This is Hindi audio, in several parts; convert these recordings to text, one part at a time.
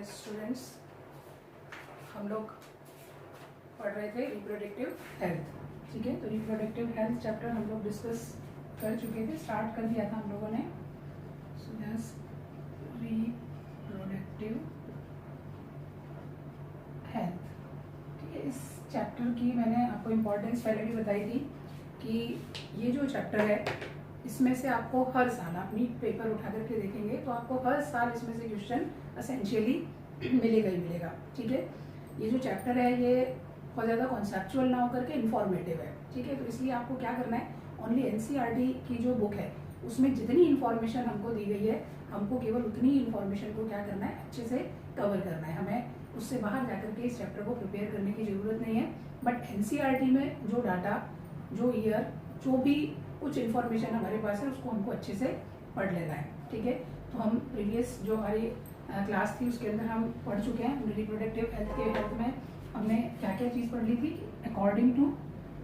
डियर स्टूडेंट्स, हम लोग पढ़ रहे थे रिप्रोडक्टिव हेल्थ। ठीक है, तो रिप्रोडक्टिव हेल्थ चैप्टर हम लोग डिस्कस कर चुके थे, स्टार्ट कर दिया था हम लोगों ने। So yes, reproductive health. ठीक है, इस चैप्टर की मैंने आपको इम्पोर्टेंस पहले भी बताई थी कि ये जो चैप्टर है इसमें से आपको हर साल आप नीट पेपर उठा करके देखेंगे तो आपको हर साल इसमें से क्वेश्चन एसेंशियली मिलेगा ही मिलेगा। ठीक है, ये जो चैप्टर है ये बहुत ज़्यादा कॉन्सेप्चुअल ना होकर के इन्फॉर्मेटिव है। ठीक है, तो इसलिए आपको क्या करना है, ओनली एनसीईआरटी की जो बुक है उसमें जितनी इन्फॉर्मेशन हमको दी गई है हमको केवल उतनी इन्फॉर्मेशन को क्या करना है, अच्छे से कवर करना है। हमें उससे बाहर जाकर के इस चैप्टर को प्रिपेयर करने की ज़रूरत नहीं है। बट एनसीईआरटी में जो डाटा, जो ईयर, जो भी कुछ इन्फॉर्मेशन हमारे पास है उसको हमको अच्छे से पढ़ लेना है। ठीक है, तो हम प्रीवियस जो हमारी क्लास थी उसके अंदर हम पढ़ चुके हैं। रिप्रोडक्टिव हेल्थ के हेल्थ में हमने क्या क्या चीज़ पढ़ ली थी। अकॉर्डिंग टू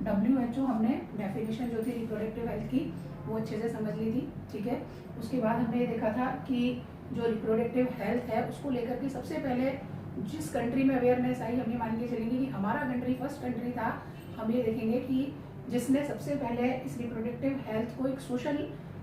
WHO हमने डेफिनेशन जो थी रिप्रोडक्टिव हेल्थ की वो अच्छे से समझ ली थी। ठीक है, उसके बाद हमने ये देखा था कि जो रिप्रोडक्टिव हेल्थ है उसको लेकर के सबसे पहले जिस कंट्री में अवेयरनेस आई, हम ये मान के चलेंगे कि हमारा कंट्री फर्स्ट कंट्री था। हम ये देखेंगे कि जिसने सबसे पहले इस रिप्रोडक्टिव हेल्थ को एक सोशल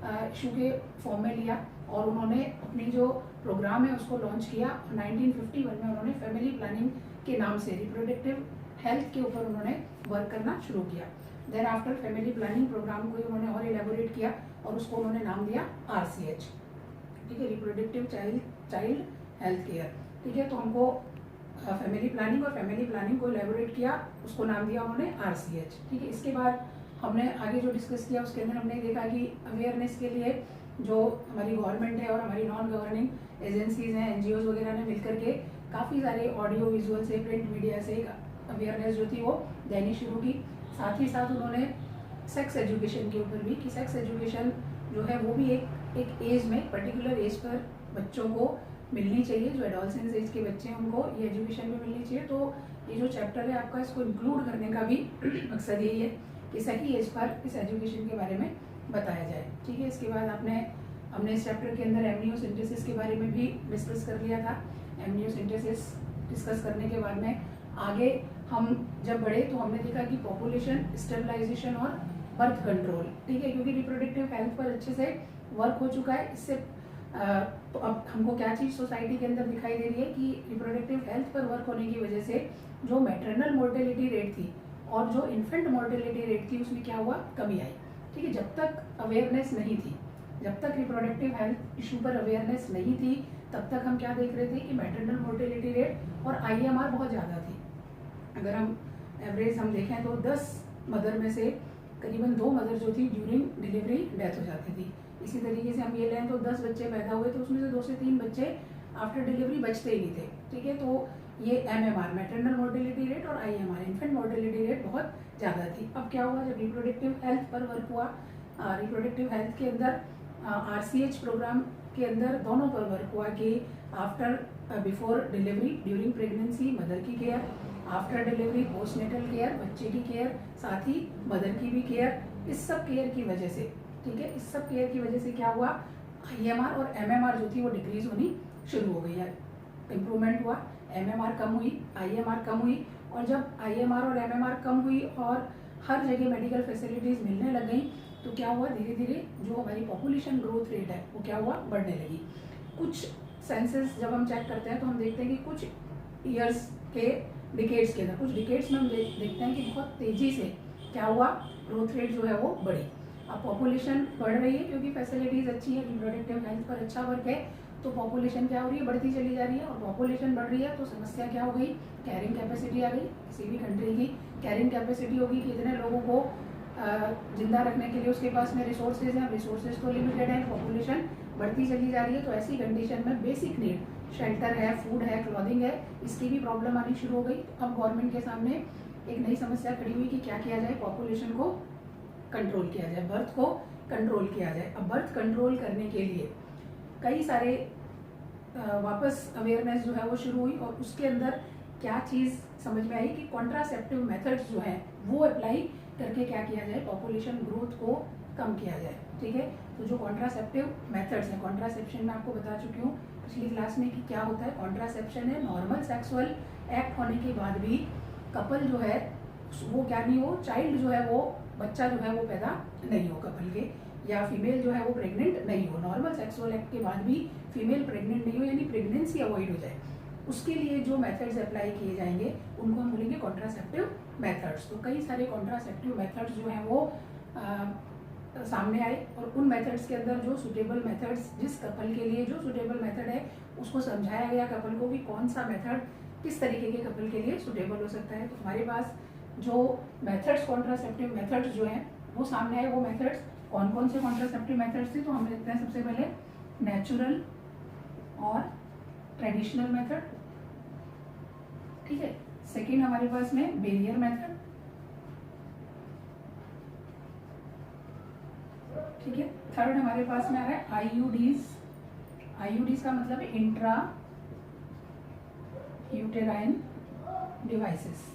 इशू के फॉर्म में लिया और उन्होंने अपनी जो प्रोग्राम है उसको लॉन्च किया। 1951 में उन्होंने फैमिली प्लानिंग के नाम से रिप्रोडक्टिव हेल्थ के ऊपर उन्होंने वर्क करना शुरू किया। Then after family planning programme को उन्होंने और एलेबोरेट किया और उसको उन्होंने नाम दिया RCH। ठीक है, रिप्रोडक्टिव चाइल्ड हेल्थ केयर। ठीक है, तो हमको फैमिली प्लानिंग और फैमिली प्लानिंग को एलेबोरेट किया, उसको नाम दिया उन्होंने RCH। ठीक है, इसके बाद हमने आगे जो डिस्कस किया उसके अंदर हमने देखा कि अवेयरनेस के लिए जो हमारी गवर्नमेंट है और हमारी नॉन गवर्निंग एजेंसीज हैं, NGOs वगैरह ने मिलकर के काफ़ी सारे ऑडियो विजुअल से, प्रिंट मीडिया से अवेयरनेस जो थी वो देनी शुरू की। साथ ही साथ उन्होंने सेक्स एजुकेशन के ऊपर भी कि सेक्स एजुकेशन जो है वो भी एक एज में, पर्टिकुलर एज पर बच्चों को मिलनी चाहिए। जो एडोलसेंस एज के बच्चे हैं उनको ये एजुकेशन भी मिलनी चाहिए। तो ये जो चैप्टर है आपका, इसको इंक्लूड करने का भी मकसद यही है कि सही एज पर इस एजुकेशन के बारे में बताया जाए। ठीक है, इसके बाद हमने इस चैप्टर के अंदर एमनियोसेंटेसिस के बारे में भी डिस्कस कर लिया था। एमनियोसेंटेसिस डिस्कस करने के बाद में आगे हम जब बढ़े तो हमने देखा कि पॉपुलेशन स्टेबलाइजेशन और बर्थ कंट्रोल। ठीक है, क्योंकि रिप्रोडक्टिव हेल्थ पर अच्छे से वर्क हो चुका है। इससे तो अब हमको क्या चीज़ सोसाइटी के अंदर दिखाई दे रही है कि रिप्रोडक्टिव हेल्थ पर वर्क होने की वजह से जो मैटरनल मोर्टेलिटी रेट थी और जो इन्फेंट मोर्टेलिटी रेट थी उसमें क्या हुआ, कमी आई। ठीक है, जब तक अवेयरनेस नहीं थी, जब तक रिप्रोडक्टिव हेल्थ इशू पर अवेयरनेस नहीं थी तब तक हम क्या देख रहे थे कि मैटरनल मोर्टेलिटी रेट और IMR बहुत ज़्यादा थी। अगर हम एवरेज हम देखें तो 10 मदर में से करीबन 2 मदर जो थी ड्यूरिंग डिलीवरी डेथ हो जाती थी। इसी तरीके से हम ये लें तो 10 बच्चे पैदा हुए तो उसमें से 2 से 3 बच्चे आफ्टर डिलीवरी बचते ही नहीं थे। ठीक है, तो ये MMR मैटरनल मोर्टेलिटी रेट और IMR इन्फेंट मोर्टेलिटी रेट बहुत ज़्यादा थी। अब क्या हुआ, जब रिप्रोडक्टिव हेल्थ पर वर्क हुआ, रिप्रोडक्टिव हेल्थ के अंदर RCH प्रोग्राम के अंदर दोनों पर वर्क हुआ कि after before delivery, during pregnancy mother की care, after delivery postnatal care बच्चे की केयर, साथ ही मदर की भी केयर। इस सब केयर की वजह से, ठीक है, इस सब केयर की वजह से क्या हुआ, IMR और MMR जो थी वो डिक्रीज होनी शुरू हो गई है। इम्प्रूवमेंट हुआ, MMR कम हुई, IMR कम हुई। और जब IMR और MMR कम हुई और हर जगह मेडिकल फैसिलिटीज़ मिलने लग गई तो क्या हुआ, धीरे धीरे जो हमारी पॉपुलेशन ग्रोथ रेट है वो क्या हुआ, बढ़ने लगी। कुछ सेंसस जब हम चेक करते हैं तो हम देखते हैं कि कुछ ईयर्स के डिकेड्स के अंदर, कुछ डिकेड्स में हम देखते हैं कि बहुत तेज़ी से क्या हुआ, ग्रोथ रेट जो है वो बढ़ी। अब पॉपुलेशन बढ़ रही है क्योंकि फैसिलिटीज़ अच्छी है, रिप्रोडक्टिव हेल्थ पर अच्छा वर्क है, तो पॉपुलेशन क्या हो रही है, बढ़ती चली जा रही है। और पॉपुलेशन बढ़ रही है तो समस्या क्या हो गई, कैरिंग कैपेसिटी आ गई। किसी भी कंट्री की कैरिंग कैपेसिटी होगी कि इतने लोगों को जिंदा रखने के लिए उसके पास में रिसोर्सेज हैं, रिसोर्सेज तो लिमिटेड है, पॉपुलेशन बढ़ती चली जा रही है। तो ऐसी कंडीशन में बेसिक नीड, शेल्टर है, फूड है, क्लॉथिंग है, इसकी भी प्रॉब्लम आनी शुरू हो गई। अब गवर्नमेंट के सामने एक नई समस्या खड़ी हुई कि क्या किया जाए, पॉपुलेशन को कंट्रोल किया जाए, बर्थ को कंट्रोल किया जाए। अब बर्थ कंट्रोल करने के लिए कई सारे वापस अवेयरनेस जो है वो शुरू हुई और उसके अंदर क्या चीज़ समझ में आई कि कॉन्ट्रासेप्टिव मेथड्स जो हैं वो अप्लाई करके क्या किया जाए, पॉपुलेशन ग्रोथ को कम किया जाए। ठीक है, तो जो कॉन्ट्रासेप्टिव मेथड्स हैं, कॉन्ट्रासेप्शन में आपको बता चुकी हूँ पिछली क्लास में कि क्या होता है। कॉन्ट्रासेप्शन है नॉर्मल सेक्सुअल एक्ट होने के बाद भी कपल जो है वो क्या नहीं हो, चाइल्ड जो है वो बच्चा जो है वो पैदा नहीं हो कपल के, या फीमेल जो है वो प्रेग्नेंट नहीं हो। नॉर्मल सेक्सुअल एक्ट के बाद भी फीमेल प्रेग्नेंट नहीं हो यानी प्रेगनेंसी अवॉइड हो जाए, उसके लिए जो मेथड्स अप्लाई किए जाएंगे उनको हम बोलेंगे कॉन्ट्रासेप्टिव मेथड्स। तो कई सारे कॉन्ट्रासेप्टिव मेथड्स जो हैं वो सामने आए और उन मेथड्स के अंदर जो सुटेबल मेथड्स, जिस कपल के लिए जो सुटेबल मेथड है उसको समझाया गया कपल को कि कौन सा मेथड किस तरीके के कपल के लिए सुटेबल हो सकता है। तो हमारे पास जो मेथड्स, कॉन्ट्रासेप्टिव मेथड्स जो हैं वो सामने आए। वो मेथड्स कौन कौन से कॉन्ट्रासेप्टिव मेथड्स थे, तो हम देखते हैं सबसे पहले नेचुरल और ट्रेडिशनल मेथड, ठीक है। सेकेंड हमारे पास में बेरियर मेथड, ठीक है। थर्ड हमारे पास में आ रहा है आईयूडीज। आईयूडीज का मतलब है इंट्रा यूटेराइन डिवाइसेस,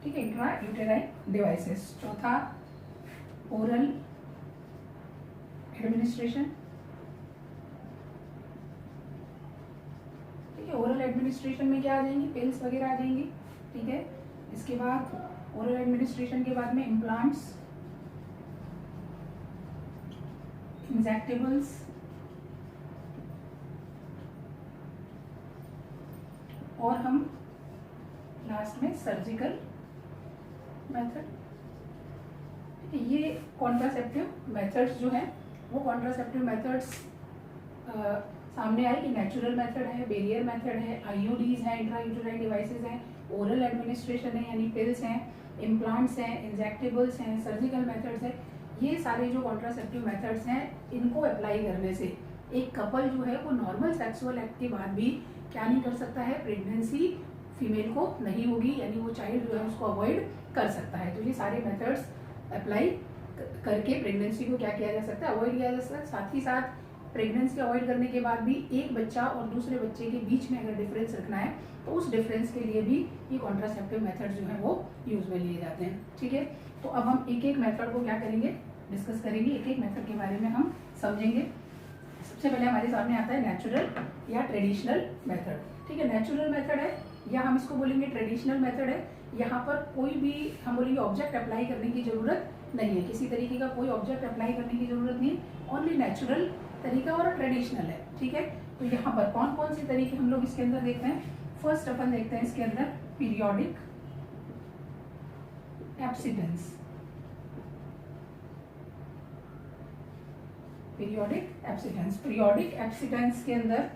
ठीक है, इंट्रा यूटेराइन डिवाइसेस। चौथा ओरल एडमिनिस्ट्रेशन, ठीक है। ओरल एडमिनिस्ट्रेशन में क्या आ जाएंगी, पिल्स वगैरह आ जाएंगी, ठीक है। इसके बाद ओरल एडमिनिस्ट्रेशन के बाद में इम्प्लांट्स, इंजेक्टेबल्स और हम लास्ट में सर्जिकल मेथड। ये कॉन्ट्रासेप्टिव मेथड्स जो हैं वो कॉन्ट्रासेप्टिव मेथड्स सामने आए कि नेचुरल मेथड है, बेरियर मेथड है, आईयूडीज है, इंट्रायूटेराइन डिवाइसेस हैं, ओरल एडमिनिस्ट्रेशन है यानी पिल्स हैं, इम्प्लांट्स हैं, इंजेक्टेबल्स हैं, सर्जिकल मेथड्स हैं। ये सारे जो कॉन्ट्रासेप्टिव मेथड्स हैं इनको अप्लाई करने से एक कपल जो है वो नॉर्मल सेक्सुअल एक्ट के बाद भी क्या नहीं कर सकता है, प्रेगनेंसी फीमेल को नहीं होगी यानी वो चाइल्ड जो है उसको अवॉइड कर सकता है। तो ये सारे मेथड्स अप्लाई करके प्रेगनेंसी को क्या किया जा सकता है, अवॉइड किया जा सकता है। साथ ही साथ प्रेगनेंसी अवॉइड करने के बाद भी एक बच्चा और दूसरे बच्चे के बीच में अगर डिफरेंस रखना है तो उस डिफरेंस के लिए भी ये कॉन्ट्रासेप्टिव मेथड जो है वो यूज में लिए जाते हैं, ठीक है। तो अब हम एक एक मेथड को क्या करेंगे, डिस्कस करेंगे, एक एक मेथड के बारे में हम समझेंगे। सबसे पहले हमारे सामने आता है नेचुरल या ट्रेडिशनल मेथड, ठीक है। नेचुरल मेथड है या हम इसको बोलेंगे ट्रेडिशनल मेथड है। यहाँ पर कोई भी हम बोलेंगे ऑब्जेक्ट अप्लाई करने की जरूरत नहीं है, किसी तरीके का कोई ऑब्जेक्ट अप्लाई करने की जरूरत नहीं, ओनली नेचुरल तरीका और ट्रेडिशनल है, ठीक है। तो यहाँ पर कौन कौन से तरीके हम लोग इसके अंदर देखते हैं। फर्स्ट अपन देखते हैं इसके अंदर पीरियोडिक एब्सिडेंस। पीरियोडिक एब्सिडेंस, पीरियोडिक एब्सिडेंस के अंदर,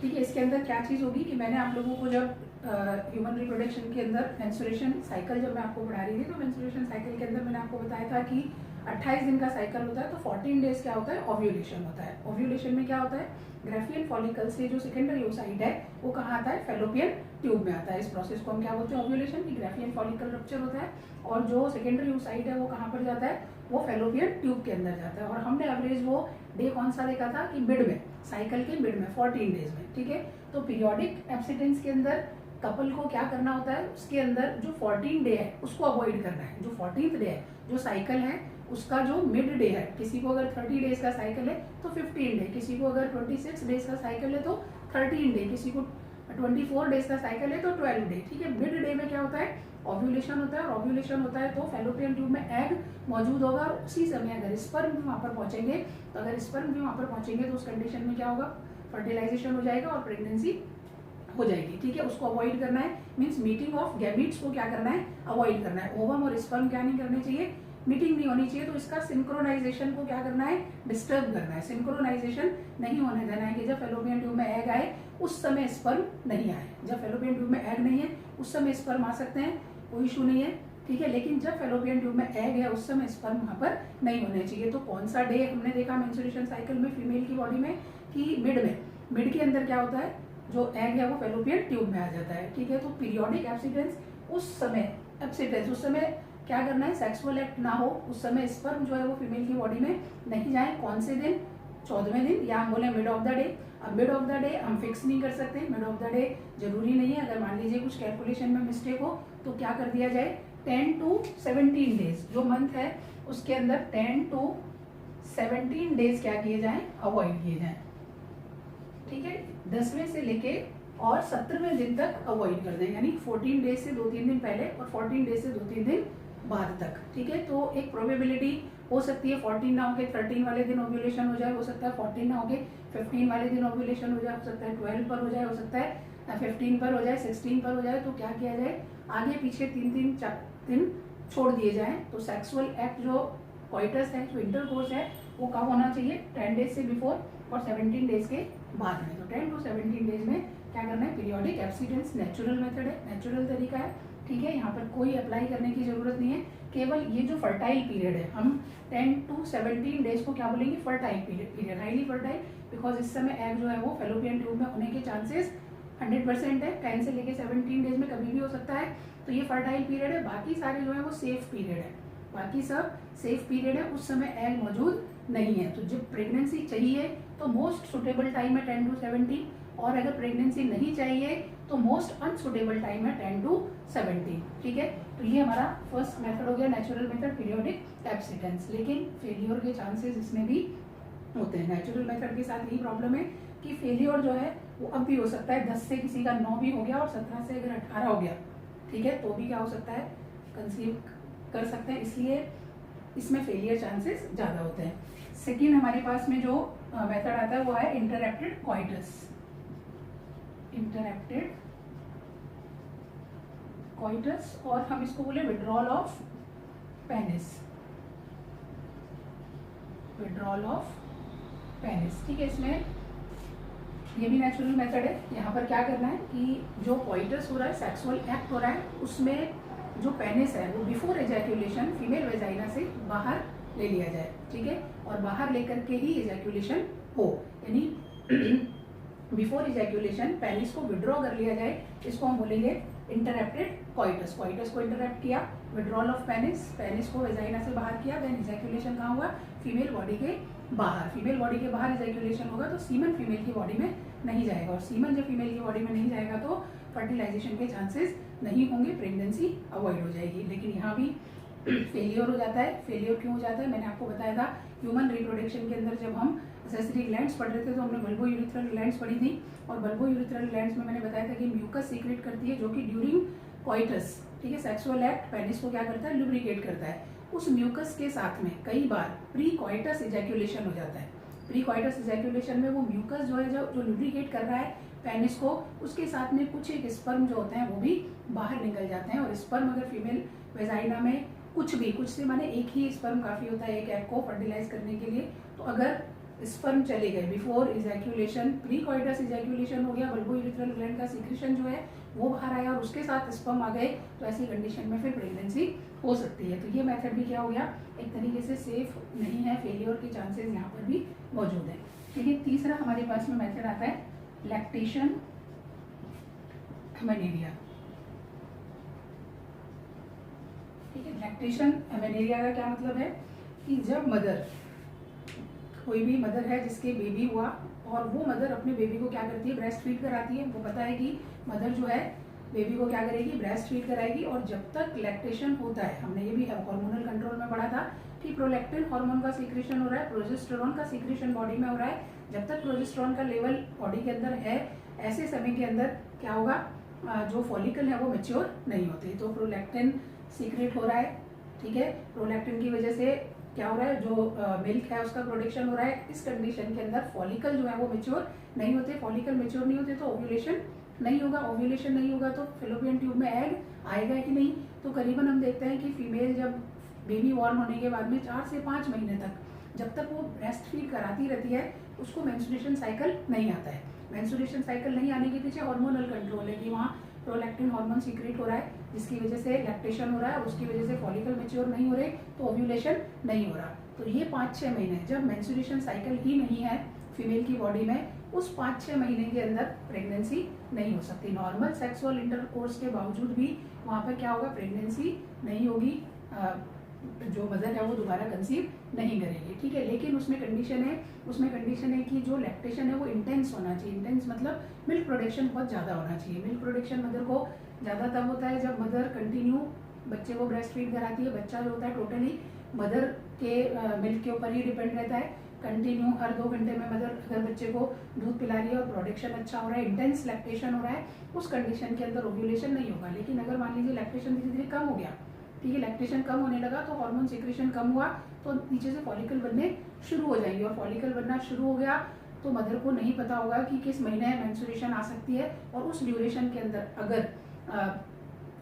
ठीक है, इसके अंदर क्या चीज होगी कि मैंने आप लोगों को जब ह्यूमन रिप्रोडक्शन के अंदर मेंस्ट्रुएशन साइकिल जब मैं आपको पढ़ा रही थी तो मेंस्ट्रुएशन साइकिल के अंदर मैंने आपको बताया था कि 28 दिन का साइकिल होता है तो 14 डेज क्या होता है, ओव्यूलेशन होता है। ओव्यूलेशन में क्या होता है, ग्राफियन फॉलिकल से जो सेकेंडरी ओसाइट है वो कहाँ आता है, फैलोपियन ट्यूब में आता है। इस प्रोसेस को हम क्या बोलते हैं, ओव्यूलेशन की। ग्राफियन फॉलिकल रप्चर होता है और जो सेकेंडरी ओसाइट है वो कहाँ पर जाता है, वो फैलोपियन ट्यूब के अंदर जाता है। और हमने एवरेज वो डे कौन सा देखा था कि मिड में, साइकिल के मिड में 14 डेज में, ठीक है। तो पीरियोडिक एब्सिडेंस के अंदर कपल को क्या करना होता है, उसके अंदर जो 14 डे है उसको अवॉइड करना है। जो 14th डे है, जो साइकिल है उसका जो मिड डे है, किसी को अगर 30 डेज का साइकिल है तो 15 डे, किसी को अगर 26 डेज का साइकिल है तो 13 डे, किसी को 24 डेज का साइकिल है तो 12 डे, ठीक है। मिड डे में क्या होता है, ओव्यूलेशन होता है। और ओव्यूलेशन होता है तो फैलोपियन ट्यूब में एग मौजूद होगा और उसी समय अगर स्पर्म भी वहाँ पर पहुंचेंगे, तो अगर स्पर्म भी वहाँ पर पहुंचेंगे तो उस कंडीशन में क्या होगा, फर्टिलाइजेशन हो जाएगा और प्रेगनेंसी हो जाएगी, ठीक है। उसको अवॉइड करना है, मीन्स मीटिंग ऑफ गैमीट्स को क्या करना है, अवॉइड करना है। ओवम और स्पर्म क्या नहीं करने चाहिए, मीटिंग नहीं होनी चाहिए। तो इसका सिंक्रोनाइजेशन को क्या करना है, डिस्टर्ब करना है। सिंक्रोनाइजेशन नहीं होने देना है कि जब फैलोपियन ट्यूब में एग आए उस समय स्पर्म नहीं आए। जब फैलोपियन ट्यूब में एग नहीं है उस समय स्पर्म आ सकते हैं, कोई इशू नहीं है, ठीक है। लेकिन जब फैलोपियन ट्यूब में एग है उस समय स्पर्म वहां पर नहीं होने चाहिए। तो कौन सा डे हमने देखा मेंस्ट्रुएशन साइकिल में फीमेल की बॉडी में कि मिड के अंदर क्या होता है, जो एग है वो फैलोपियन ट्यूब में आ जाता है, ठीक है। तो पीरियोडिक एब्सिडेंस उस समय क्या करना है, सेक्सुअल एक्ट ना हो उस समय स्पर्म जो है वो फीमेल की बॉडी में नहीं जाए। कौन से दिन, 14वें दिन, या हम बोले मिड ऑफ द डे। अब मिड ऑफ द डे हम फिक्स नहीं कर सकते, मिड ऑफ द डे जरूरी नहीं है। अगर मान लीजिए कुछ कैलकुलेशन में मिस्टेक हो तो क्या कर दिया जाए, 10 to 17 डेज, जो मंथ है उसके अंदर 10 to 17 डेज क्या किए जाएं, अवॉइड किए जाएं। ठीक है, 10वें से लेके और 17वें दिन तक अवॉइड कर दें, यानी 14 डेज से 2-3 दिन पहले और 14 डेज से 2-3 दिन बाद तक। ठीक है, तो एक प्रोबेबिलिटी हो सकती है 14 ना होके 13 वाले दिन ओव्यूलेशन हो जाए, हो सकता है 14 ना होके 15 वाले दिन ओव्यूलेशन हो जाए, हो सकता है 12 पर हो जाए, हो सकता है 15 पर हो जाए, 16 पर हो जाए। तो क्या किया जाए, आगे पीछे 3 दिन छोड़ दिए जाए। तो सेक्सुअल एक्ट जो कोइटस है, जो इंटरकोर्स है, वो कब होना चाहिए, 10 डेज से बिफोर और 17 डेज के बाद में। तो 10 to 17 डेज में क्या करना है, पीरियोडिक एब्सिडेंस नेचुरल मेथड है, नेचुरल तरीका है। ठीक है, यहाँ पर कोई अप्लाई करने की जरूरत नहीं है, केवल ये जो फर्टाइल पीरियड है, हम 10 to 17 डेज को क्या बोलेंगे, fertile period, highly fertile, because इस समय एग जो है वो फेलोपियन ट्यूब में होने के चांसेस 100% है। 10 से लेके 17 डेज में कभी भी हो सकता है, तो ये फर्टाइल पीरियड है। बाकी सारे जो है वो सेफ पीरियड है, बाकी सब सेफ पीरियड है, उस समय एग मौजूद नहीं है। तो जब प्रेगनेंसी चाहिए तो मोस्ट सुटेबल टाइम है 10 to 17, और अगर प्रेगनेंसी नहीं चाहिए तो मोस्ट अनसुटेबल टाइम है 10 to 17। ठीक है, तो ये हमारा फर्स्ट मेथड हो गया, नेचुरल मेथड, पीरियोडिक एब्सिडेंस। लेकिन फेलियर के चांसेस इसमें भी होते हैं। नेचुरल मेथड के साथ यही प्रॉब्लम है कि फेलियर जो है वो अब भी हो सकता है, 10 से किसी का 9 भी हो गया और 17 से अगर 18 हो गया, ठीक है, तो भी क्या हो सकता है, कंसीव कर सकते हैं, इसलिए इसमें फेलियर चांसेस ज़्यादा होते हैं। सेकेंड हमारे पास में जो मेथड आता है वो है इंटरप्टेड कोइटस। इंटरप्टेड कोइटस, और हम इसको बोले withdrawal of penis, withdrawal of penis. ठीक है, इसमें ये भी नेचुरल मेथड है। यहाँ पर क्या करना है कि जो कोइटस हो रहा है, सेक्सुअल एक्ट हो रहा है, उसमें जो पेनिस है वो बिफोर एजैक्यूलेशन फीमेल वेजाइना से बाहर ले लिया जाए। ठीक है, और बाहर लेकर के ही एजैक्यूलेशन हो, यानी बिफोर इजैक्यूलेशन पेनिस को विड्रॉ कर लिया जाए, इसको हम बोलेंगे इंटरप्टेड कोइटस। कोइटस को इंटरप्ट किया, विड्रॉल ऑफ पेनिस, पेनिस को वेजाइना से बाहर किया, देन इजैक्यूलेशन कहाँ हुआ, फीमेल बॉडी के बाहर। फीमेल बॉडी के बाहर इजैक्यूलेशन होगा तो सीमन फीमेल की बॉडी में नहीं जाएगा, और सीमन जब फीमेल की बॉडी में नहीं जाएगा तो फर्टिलाइजेशन के चांसेस नहीं होंगे, प्रेगनेंसी अवॉइड हो जाएगी। लेकिन यहाँ भी फेलियर हो जाता है। फेलियर क्यों हो जाता है, मैंने आपको बताया था ह्यूमन रिप्रोडक्शन के अंदर जब हम एक्सेसरी ग्लैंड्स पढ़ रहे थे तो हमने बल्बो यूरिथ्रल ग्लैंड्स पढ़ी थी, और बल्बो यूरिथ्रल ग्लैंड्स में मैंने बताया था कि म्यूकस सीक्रेट करती है, जो कि ड्यूरिंग कोइटस, ठीक है, सेक्सुअल एक्ट, पेनिस को क्या करता है, लुब्रिकेट करता है। उस म्यूकस के साथ में कई बार प्री कोइटस इजैक्यूलेशन हो जाता है। प्री कोइटस इजैक्यूलेशन में वो म्यूकस जो है, जो लुब्रिकेट कर रहा है पेनिस को, उसके साथ में कुछ एक स्पर्म जो होते हैं वो भी बाहर निकल जाते हैं। और स्पर्म अगर फीमेल वेजाइना में कुछ भी, कुछ से माने एक ही स्पर्म काफी होता है एक एग को फर्टिलाइज करने के लिए, तो अगर स्पर्म चले गए before ejaculation, pre coitus ejaculation हो गया, बल्बो यूरिथ्रल ग्लैंड का सीक्रेशन जो है वो बाहर आया और उसके साथ स्पर्म आ गए, तो ऐसी कंडीशन में फिर प्रेगनेंसी हो सकती है। तो ये मेथड भी क्या हो गया, एक तरीके से सेफ नहीं है, फेलियर के चांसेस यहाँ पर भी मौजूद है। लेकिन तीसरा हमारे पास में मेथड आता है लैक्टेशन एमेनेरिया। ठीक है, लैक्टेशन एमेनेरिया का क्या मतलब है कि जब मदर, कोई भी मदर है जिसके बेबी हुआ और वो मदर अपने बेबी को क्या करती है, ब्रेस्ट फीड कराती है। वो पता है कि मदर जो है बेबी को क्या करेगी, ब्रेस्ट फीड कराएगी, और जब तक लैक्टेशन होता है, हमने ये भी हार्मोनल कंट्रोल में पढ़ा था कि प्रोलैक्टिन हार्मोन का सीक्रेशन हो रहा है, प्रोजेस्टेरोन का सीक्रेशन बॉडी में हो रहा है। जब तक प्रोजेस्टेरोन का लेवल बॉडी के अंदर है, ऐसे समय के अंदर क्या होगा, जो फॉलिकल है वो मैच्योर नहीं होते, तो प्रोलैक्टिन सीक्रेट हो रहा है। ठीक है, प्रोलैक्टिन की वजह से क्या हो रहा है, जो मिल्क है उसका प्रोडक्शन हो रहा है। इस कंडीशन के अंदर फॉलिकल जो है वो मैच्योर नहीं होते, फॉलिकल मैच्योर नहीं होते तो ओव्यूलेशन नहीं होगा, ओव्यूलेशन नहीं होगा तो फेलोपियन ट्यूब में एग आएगा ही नहीं। तो करीबन हम देखते हैं कि फीमेल जब बेबी बॉर्न होने के बाद में 4 से 5 महीने तक जब तक वो ब्रेस्ट फीड कराती रहती है, उसको मेंस्ट्रुएशन साइकिल नहीं आता है। मेंस्ट्रुएशन साइकिल नहीं आने के पीछे हार्मोनल कंट्रोल है कि वहाँ प्रोलैक्टिन हार्मोन सीक्रेट हो रहा है, जिसकी वजह से लैक्टेशन हो रहा है, और उसकी वजह से फॉलिकल मैच्योर नहीं हो रहे, तो ओव्यूलेशन नहीं हो रहा। तो ये 5-6 महीने जब मेंस्ट्रुएशन साइकिल ही नहीं है फीमेल की बॉडी में, उस 5-6 महीने के अंदर प्रेगनेंसी नहीं हो सकती। नॉर्मल सेक्सुअल इंटरकोर्स के बावजूद भी वहाँ पर क्या होगा, प्रेगनेंसी नहीं होगी, जो मदर है वो दोबारा कंसीव नहीं करेगी। ठीक है, लेकिन उसमें कंडीशन है कि जो लैक्टेशन है वो इंटेंस होना चाहिए। इंटेंस मतलब मिल्क प्रोडक्शन बहुत ज़्यादा होना चाहिए। मिल्क प्रोडक्शन मदर को ज़्यादा तब होता है जब मदर कंटिन्यू बच्चे को ब्रेस्ट फीड कराती है। बच्चा जो होता है टोटली मदर के मिल्क के ऊपर ही डिपेंड रहता है। कंटिन्यू हर 2 घंटे में मदर अगर बच्चे को दूध पिला रही है और प्रोडक्शन अच्छा हो रहा है, इंटेंस लैक्टेशन हो रहा है, उस कंडीशन के अंदर ओव्यूलेशन नहीं होगा। लेकिन अगर मान लीजिए लैक्टेशन धीरे धीरे कम हो गया, ठीक है, लैक्टेशन कम होने लगा तो हार्मोन सिक्रेशन कम हुआ तो नीचे से फॉलिकल बनने शुरू हो जाएंगे, और फॉलिकल बनना शुरू हो गया तो मदर को नहीं पता होगा कि किस महीने मेंस्ट्रुएशन आ सकती है, और उस ड्यूरेशन के अंदर अगर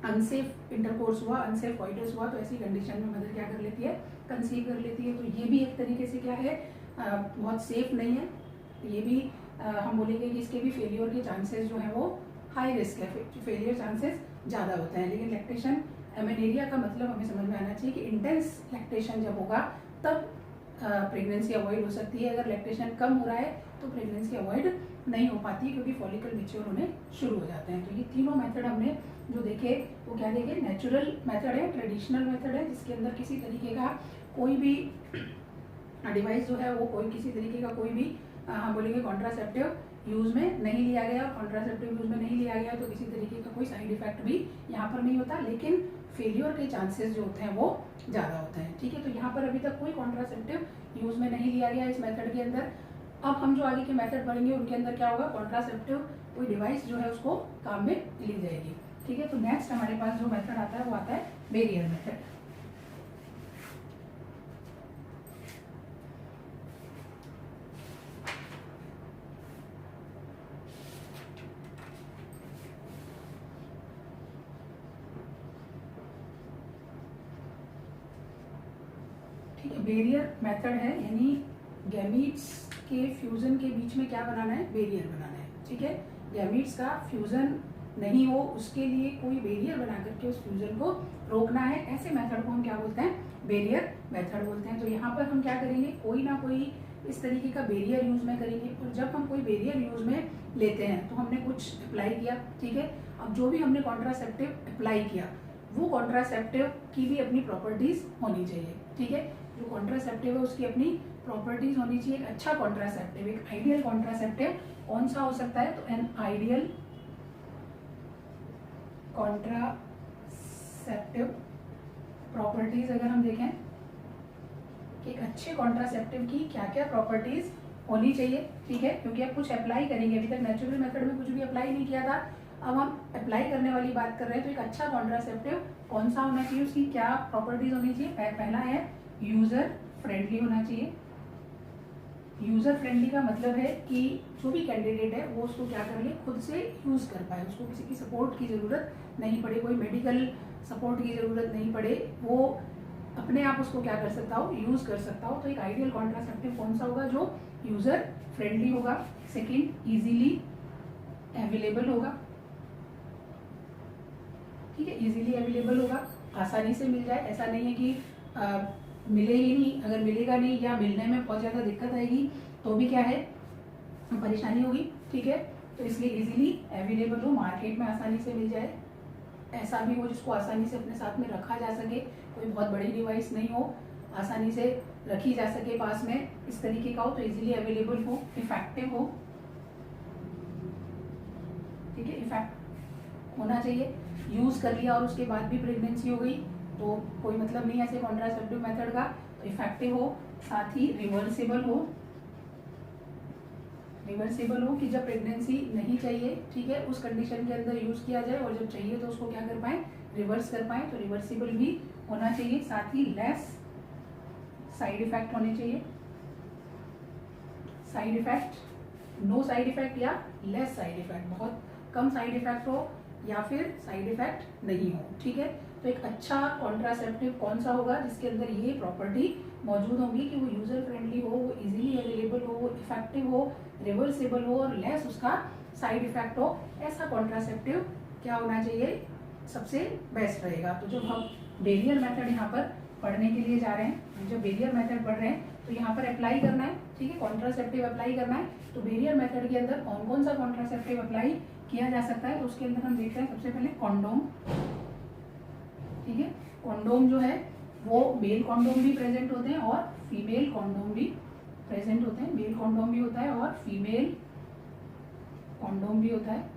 अनसेफ इंटरकोर्स हुआ, अनसेफ कॉइटस हुआ, तो ऐसी कंडीशन में मदर क्या कर लेती है, कंसीव कर लेती है। तो ये भी एक तरीके से क्या है, बहुत सेफ नहीं है। ये भी हम बोलेंगे कि इसके भी फेलियर के चांसेस जो है वो हाई रिस्क है, फेलियर चांसेस ज़्यादा होते हैं। लेकिन लैक्टेशन एमेनेरिया का मतलब हमें समझ में आना चाहिए कि इंटेंस लैक्टेशन जब होगा तब प्रेगनेंसी अवॉइड हो सकती है। अगर लैक्टेशन कम हो रहा है तो प्रेगनेंसी अवॉइड नहीं हो पाती, क्योंकि फॉलिकल मैच्योर होने शुरू हो जाते हैं। तो ये तीनों मेथड हमने जो देखे वो क्या देखे, नेचुरल मेथड है, ट्रेडिशनल मेथड है, जिसके अंदर किसी तरीके का कोई भी डिवाइस जो है वो कोई किसी तरीके का कोई भी हम बोलेंगे कॉन्ट्रासेप्टिव यूज में नहीं लिया गया। कॉन्ट्रासेप्टिव यूज में नहीं लिया गया तो किसी तरीके का कोई साइड इफेक्ट भी यहाँ पर नहीं होता, लेकिन फेलियर के चांसेस जो होते हैं वो ज़्यादा होते हैं। ठीक है, तो यहाँ पर अभी तक कोई कॉन्ट्रासेप्टिव यूज में नहीं लिया गया इस मेथड के अंदर। अब हम जो आगे के मेथड पढ़ेंगे उनके अंदर क्या होगा, कॉन्ट्रासेप्टिव कोई डिवाइस जो है उसको काम में ली जाएगी। ठीक है, तो नेक्स्ट हमारे पास जो मेथड आता है वो आता है बेरियर मेथड। ठीक है, बेरियर मेथड है, यानी गैमीट्स के फ्यूजन के बीच में क्या बनाना है, बेरियर बनाना है। ठीक है, गैमीट्स का फ्यूजन नहीं हो उसके लिए कोई बेरियर बना करके उस फ्यूजन को रोकना है। ऐसे मेथड को हम क्या बोलते हैं, बेरियर मेथड बोलते हैं। तो यहाँ पर हम क्या करेंगे, कोई ना कोई इस तरीके का बेरियर यूज में करेंगे। और जब हम कोई बेरियर यूज में लेते हैं तो हमने कुछ अप्लाई किया, ठीक है, अब जो भी हमने कॉन्ट्रासेप्टिव अप्लाई किया वो कॉन्ट्रासेप्टिव की भी अपनी प्रॉपर्टीज होनी चाहिए। ठीक है, जो कॉन्ट्रासेप्टिव है उसकी अपनी प्रॉपर्टीज होनी चाहिए। एक अच्छा कॉन्ट्रासेप्टिव, एक आइडियल कॉन्ट्रासेप्टिव कौन सा हो सकता है, तो एन आइडियल कॉन्ट्रासेप्टिव प्रॉपर्टीज अगर हम देखें कि एक अच्छे कॉन्ट्रासेप्टिव की क्या क्या प्रॉपर्टीज होनी चाहिए। ठीक है, क्योंकि आप कुछ अप्लाई करेंगे, अभी तक नेचुरल मेथड में कुछ भी अप्लाई नहीं किया था, अब हम अप्लाई करने वाली बात कर रहे हैं। तो एक अच्छा कॉन्ट्रासेप्टिव कौन सा होना चाहिए, उसकी क्या प्रॉपर्टीज होनी चाहिए। पहला है यूजर फ्रेंडली होना चाहिए। यूजर फ्रेंडली का मतलब है कि जो भी कैंडिडेट है वो उसको क्या कर ले, खुद से यूज कर पाए, उसको किसी की सपोर्ट की जरूरत नहीं पड़े, कोई मेडिकल सपोर्ट की जरूरत नहीं पड़े, वो अपने आप उसको क्या कर सकता हो, यूज कर सकता हो। तो एक आइडियल कॉन्ट्रासेप्टिव कौन सा होगा, जो यूजर फ्रेंडली होगा। सेकंड, इजीली अवेलेबल होगा। ठीक है, इजीली अवेलेबल होगा, आसानी से मिल जाए। ऐसा नहीं है कि मिले ही नहीं, अगर मिलेगा नहीं या मिलने में बहुत ज़्यादा दिक्कत आएगी तो भी क्या है, परेशानी होगी। ठीक है, तो इसलिए इजीली अवेलेबल हो, मार्केट में आसानी से मिल जाए, ऐसा भी हो जिसको आसानी से अपने साथ में रखा जा सके, कोई बहुत बड़ी डिवाइस नहीं हो, आसानी से रखी जा सके पास में, इस तरीके का हो। तो इजीली अवेलेबल हो, इफेक्टिव हो। ठीक है, इफेक्ट होना चाहिए। यूज कर लिया और उसके बाद भी प्रेगनेंसी हो गई तो कोई मतलब नहीं ऐसे कॉन्ट्रासेप्टिव मेथड का। तो इफेक्टिव हो, साथ ही रिवर्सिबल हो। रिवर्सिबल हो कि जब प्रेगनेंसी नहीं चाहिए, ठीक है, उस कंडीशन के अंदर यूज किया जाए, और जब चाहिए तो उसको क्या कर पाए, रिवर्स कर पाए। तो रिवर्सिबल भी होना चाहिए। साथ ही लेस साइड इफेक्ट होने चाहिए। Side effect, no side effect या लेस साइड इफेक्ट, बहुत कम साइड इफेक्ट हो या फिर साइड इफेक्ट नहीं हो। ठीक है, तो एक अच्छा कॉन्ट्रासेप्टिव कौन सा होगा, जिसके अंदर ये प्रॉपर्टी मौजूद होगी कि वो यूजर फ्रेंडली हो, वो इजीली अवेलेबल हो, वो इफेक्टिव हो, रिवर्सिबल हो और लेस उसका साइड इफेक्ट हो। ऐसा कॉन्ट्रासेप्टिव क्या होना चाहिए, सबसे बेस्ट रहेगा। तो जब हम बेरियर मेथड यहाँ पर पढ़ने के लिए जा रहे हैं, जब बेरियर मेथड पढ़ रहे हैं तो यहाँ पर अप्लाई करना है। ठीक है, कॉन्ट्रासेप्टिव अप्लाई करना है। तो बेरियर मेथड के अंदर कौन कौन सा कॉन्ट्रासेप्टिव अप्लाई किया जा सकता है, तो उसके अंदर हम देखते हैं सबसे पहले कॉन्डोम। ठीक है, कॉन्डोम जो है वो मेल कॉन्डोम भी प्रेजेंट होते हैं और फीमेल कॉन्डोम भी प्रेजेंट होते हैं। मेल कॉन्डोम भी होता है और फीमेल कॉन्डोम भी होता है।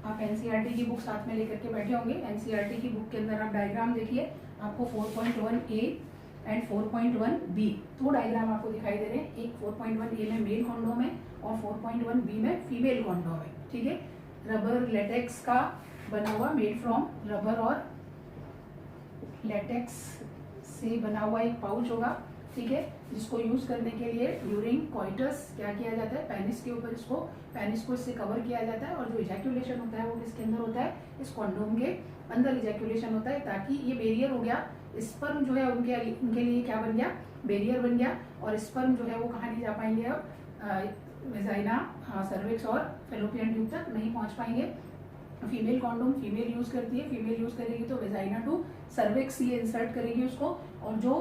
आप एनसीईआरटी की बुक साथ में लेकर के बैठे होंगे। एनसीईआरटी की बुक के अंदर आप डायग्राम देखिए, आपको 4.1A एंड 4.1 बी। दो डायग्राम आपको दिखाई दे रहे हैं, एक 4.1 ए में मेल कॉन्डोम है और 4.1 बी में फीमेल कॉन्डोम है। ठीक है, रबर लेटेक्स का बना हुआ, मेड फ्रॉम रबर और लेटेक्स से बना हुआ एक पाउच होगा। ठीक है, जिसको यूज करने के लिए ड्यूरिंग कॉइटस क्या किया जाता है, पेनिस के ऊपर इसको, पेनिस को इससे कवर किया जाता है और जो इजैक्यूलेशन होता है वो किसके अंदर होता है, इस कॉन्डोम के अंदर इजैक्यूलेशन होता है, ताकि ये बैरियर हो गया, स्पर्म जो है उनके लिए क्या बन गया, बैरियर बन गया, और स्पर्म जो है वो कहाँ नहीं जा पाएंगे, अब वेजाइना, सर्विक्स और फेलोपियन ट्यूब तक नहीं पहुंच पाएंगे। फीमेल कॉन्डोम फीमेल यूज करती है, फीमेल यूज करेगी तो वेजाइना टू सर्विक्स ये इंसर्ट करेगी उसको, और जो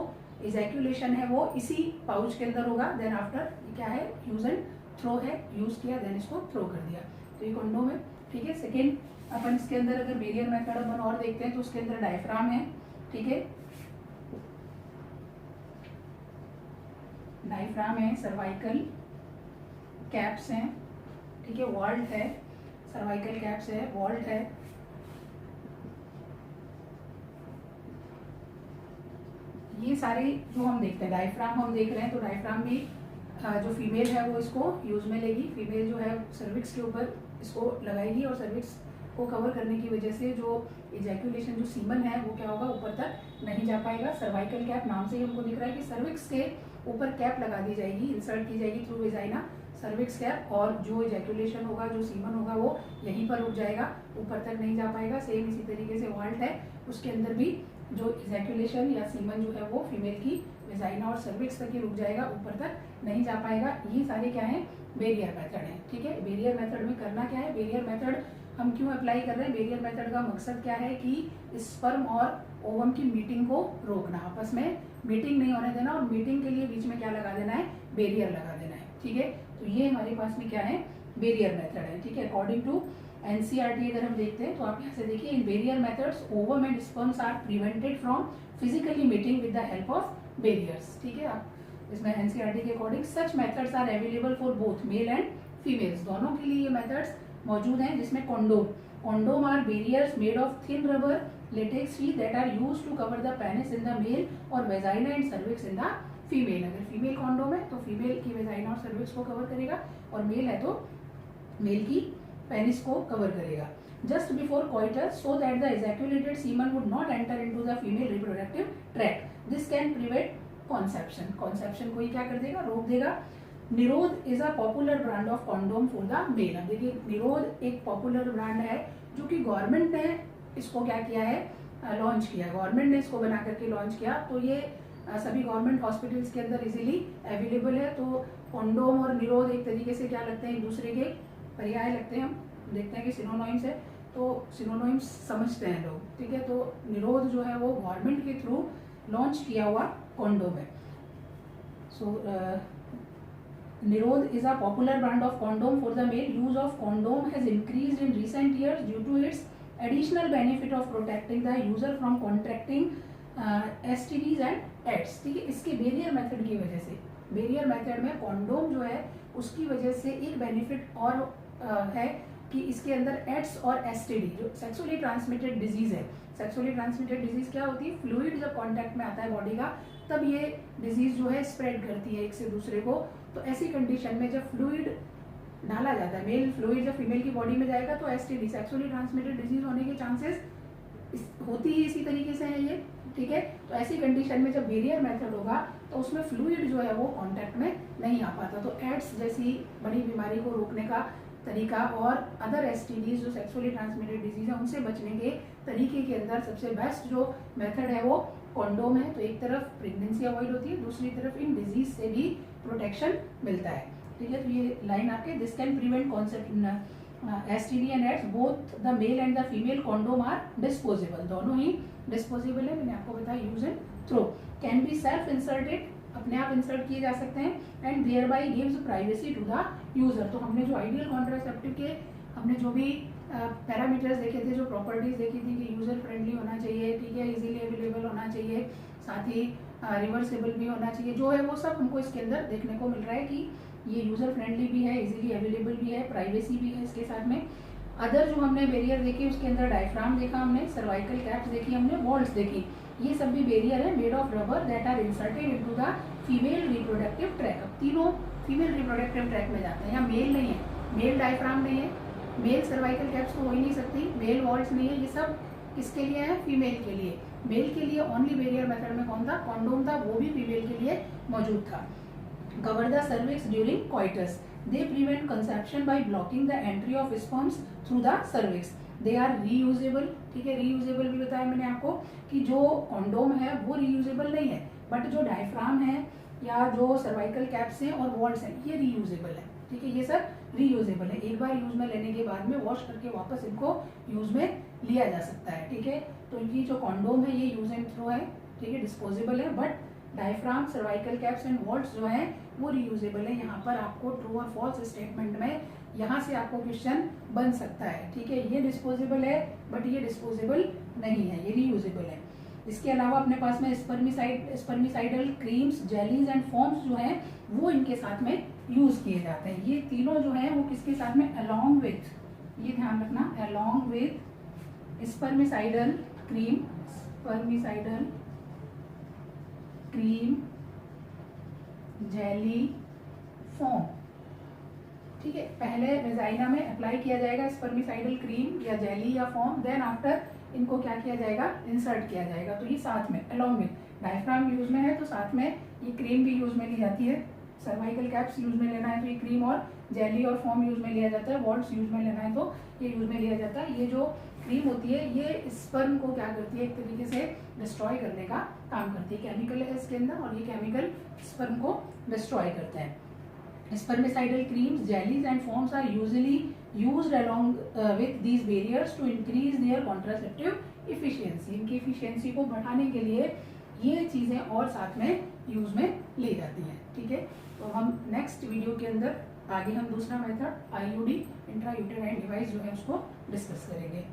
इजैक्यूलेशन है वो इसी पाउच के अंदर होगा। देन आफ्टर क्या है, यूज एंड थ्रो है, यूज किया देन इसको थ्रो कर दिया, तो ये कॉन्डोम है। ठीक है, सेकेंड अपन इसके अंदर अगर बैरियर मेथड अपन और देखते हैं तो उसके अंदर डायफ्राम है। ठीक है, डायफ्राम है, सर्वाइकल कैप्स हैं। ठीक है, वॉल्ट है, सर्वाइकल कैप्स है, वॉल्ट है, ये सारे जो हम देखते हैं, डायफ्राम हम देख रहे हैं, तो डायफ्राम भी जो फीमेल है वो इसको यूज में लेगी, फीमेल जो है सर्विक्स के ऊपर इसको लगाएगी और सर्विक्स को कवर करने की वजह से जो इजैक्यूलेशन जो सीमन है वो क्या होगा, ऊपर तक नहीं जा पाएगा। सर्वाइकल कैप नाम से ही हमको दिख रहा है कि सर्विक्स के ऊपर कैप लगा दी जाएगी, इंसर्ट की जाएगी थ्रू वेजाइना सर्विक्स कैप, और जो इजैक्यूलेशन होगा, जो सीमन होगा वो यहीं पर रुक जाएगा, ऊपर तक नहीं जा पाएगा। सेम इसी तरीके से वॉल्ट है, उसके अंदर भी जो इजैक्यूलेशन या सीमन जो है वो फीमेल की वेजाइना और सर्विक्स तक ही रुक जाएगा, ऊपर तक नहीं जा पाएगा। ये सारे क्या है, बैरियर मेथड है। ठीक है, बैरियर मेथड में करना क्या है, बैरियर मेथड हम क्यों अप्लाई कर रहे हैं, बैरियर मेथड का मकसद क्या है कि स्पर्म और ओवम की मीटिंग को रोकना, आपस में मीटिंग नहीं होने देना, और मीटिंग के लिए बीच में क्या लगा देना है, बैरियर लगा देना है। ठीक है, तो ये हमारे पास में क्या है, बैरियर मेथड है। ठीक है, अकॉर्डिंग टू एनसीईआरटी अगर हम देखते हैं तो आप यहाँ से देखिए, in barrier methods ovum and sperms are prevented from physically meeting with the help of barriers. ठीक है, आप इसमें एनसीईआरटी के according such methods are available for both male and females, दोनों के लिए ये मेथड्स मौजूद हैं, जिसमें condom are barriers made of thin rubber latex sheet that are used to cover the penis in the male और vagina and cervix in the female. अगर फीमेल कॉन्डोम है तो फीमेल की वेजाइना और सर्विक्स को कवर करेगा, और मेल है तो मेल की पेनिस को कवर करेगा। Just before coitus so that the ejaculated semen would not enter into the female reproductive tract. This can prevent conception. conception को ही क्या कर देगा, रोक देगा। Nirodh is a popular brand of condom for the male. अब देखिए, निरोध एक पॉपुलर ब्रांड है जो कि गवर्नमेंट ने इसको क्या किया है, लॉन्च किया, गवर्नमेंट ने इसको बना करके लॉन्च किया, तो ये सभी गवर्नमेंट हॉस्पिटल्स के अंदर इजीली अवेलेबल है। तो कॉन्डोम और निरोध एक तरीके से क्या लगते हैं, एक दूसरे के पर्याय लगते हैं। हम देखते हैं कि सिनोनिम्स है, तो सिनोनिम्स समझते हैं लोग। ठीक है, तो निरोध जो है वो गवर्नमेंट के थ्रू लॉन्च किया हुआ कॉन्डोम है। सो निरोध is a popular brand of condom for the male. Use of condom has increased in recent years due to its additional benefit of protecting the user from contracting STDs and AIDS. ठीक है, इसके बैरियर मेथड की वजह से, बैरियर मेथड में कॉन्डोम जो है उसकी वजह से एक बेनिफिट और है कि इसके अंदर एड्स और एसटीडी जो सेक्सुअली ट्रांसमिटेड डिजीज है, सेक्सुअली ट्रांसमिटेड डिजीज क्या होती है, फ्लूइड जब कांटेक्ट में आता है बॉडी का तब ये डिजीज जो है स्प्रेड करती है एक से दूसरे को। तो ऐसी कंडीशन में जब फ्लूइड डाला जाता है, मेल फ्लूइड जब फीमेल की बॉडी में जाएगा तो एसटीडी सेक्सुअली ट्रांसमिटेड डिजीज होने के चांसेस होती ही इसी तरीके से है ये। ठीक है, तो ऐसी कंडीशन में जब बैरियर मेथड होगा तो उसमें फ्लूइड जो है वो कांटेक्ट में नहीं आ पाता, तो एड्स जैसी बड़ी बीमारी को रोकने का तरीका और अदर एसटीडीज जो सेक्सुअली ट्रांसमिटेड डिजीज है उनसे बचने के तरीके के अंदर सबसे बेस्ट जो मेथड है वो कॉन्डोम है। तो एक तरफ प्रेगनेंसी अवॉइड होती है, दूसरी तरफ इन डिजीज से भी प्रोटेक्शन मिलता है। ठीक है, तो ये लाइन आपके, this can prevent concept STD and AIDS, both the male and the female condom are disposable, दोनों ही डिस्पोजेबल है, मैंने आपको बताया, use and throw, can be self inserted, अपने आप इंसर्ट किए जा सकते हैं, and thereby gives privacy to the user. तो हमने जो आइडियल कॉन्ट्रासेप्टिव के हमने जो भी पैरामीटर्स देखे थे, जो प्रॉपर्टीज देखी थी कि यूजर फ्रेंडली होना चाहिए, ठीक है, इजीली अवेलेबल होना चाहिए, साथ ही रिवर्सेबल भी होना चाहिए, जो है वो सब हमको इसके अंदर देखने को मिल रहा है कि ये यूजर फ्रेंडली भी है, इजीली अवेलेबल भी है, प्राइवेसी भी है इसके साथ में। अदर जो हमने बैरियर देखी उसके अंदर डायफ्राम देखा हमने, सर्वाइकल कैप्स देखी हमने, वॉल्ट्स देखी, ये सब भी बेरियर है made of rubber that are inserted into the female reproductive tract. अब तीनों फीमेल रिप्रोडक्टिव ट्रैक में जाते हैं। यहाँ मेल नहीं है, मेल डायफ्राम नहीं है, मेल सर्वाइकल कैप्स तो हो ही नहीं सकती, मेल वॉल्स नहीं है, ये सब किसके लिए है? फीमेल के लिए। मेल के लिए ओनली बेरियर मेथड में कौन था? कॉन्डोम था, वो भी फीमेल के लिए मौजूद था। Cover the cervix during coitus, they prevent conception by blocking the entry of sperms through the cervix, they are reusable. ठीक है, रीयूजेबल भी बताया मैंने आपको कि जो कॉन्डोम है वो रीयूजेबल नहीं है, बट जो डायफ्राम है या जो सर्वाइकल कैप्स हैं और वॉल्स हैं ये रीयूजेबल है। ठीक है, ये सब रीयूजेबल है, एक बार यूज में लेने के बाद में वॉश करके वापस इनको यूज में लिया जा सकता है। ठीक है, तो ये जो कॉन्डोम है ये यूज एंड थ्रो है। ठीक है, डिस्पोजेबल है, but diaphragm, cervical caps and walls जो हैं वो रीयूजेबल है। यहाँ पर आपको ट्रू और फॉल्स स्टेटमेंट में यहाँ से आपको क्वेश्चन बन सकता है। ठीक है, ये डिस्पोजेबल है बट ये डिस्पोजेबल नहीं है, ये रीयूजेबल है। इसके अलावा अपने पास में spermicidal creams, jellies and forms जो हैं वो इनके साथ में यूज किए जाते हैं। ये तीनों जो हैं वो किसके साथ में? अलॉन्ग विथ, ये ध्यान रखना, along with spermicidal cream, spermicidal cream, jelly, form. ठीक है, पहले वेजाइना में अप्लाई किया जाएगा स्पर्मिसाइडल क्रीम या जेली या फॉर्म, देन आफ्टर इनको क्या किया जाएगा? इंसर्ट किया जाएगा। तो ये साथ में अलॉन्ग विथ डायफ्राम यूज में है तो साथ में ये क्रीम भी यूज में ली जाती है। सर्वाइकल कैप्स यूज में लेना है तो ये क्रीम और जेली और फॉर्म यूज में लिया जाता है। वॉल्स यूज में लेना है तो ये यूज में लिया जाता है। ये जो क्रीम होती है ये स्पर्म को क्या करती है? एक तरीके से डिस्ट्रॉय करने का काम करती है। केमिकल है इसके अंदर और ये केमिकल स्पर्म को डिस्ट्रॉय करता है। Spermicidal creams, jellies and forms are usually used along with these barriers to increase their contraceptive efficiency. इनकी efficiency को बढ़ाने के लिए ये चीज़ें और साथ में यूज में ली जाती हैं। ठीक है, तो हम नेक्स्ट वीडियो के अंदर आगे हम दूसरा method IUD intra uterine device जो है उसको डिस्कस करेंगे।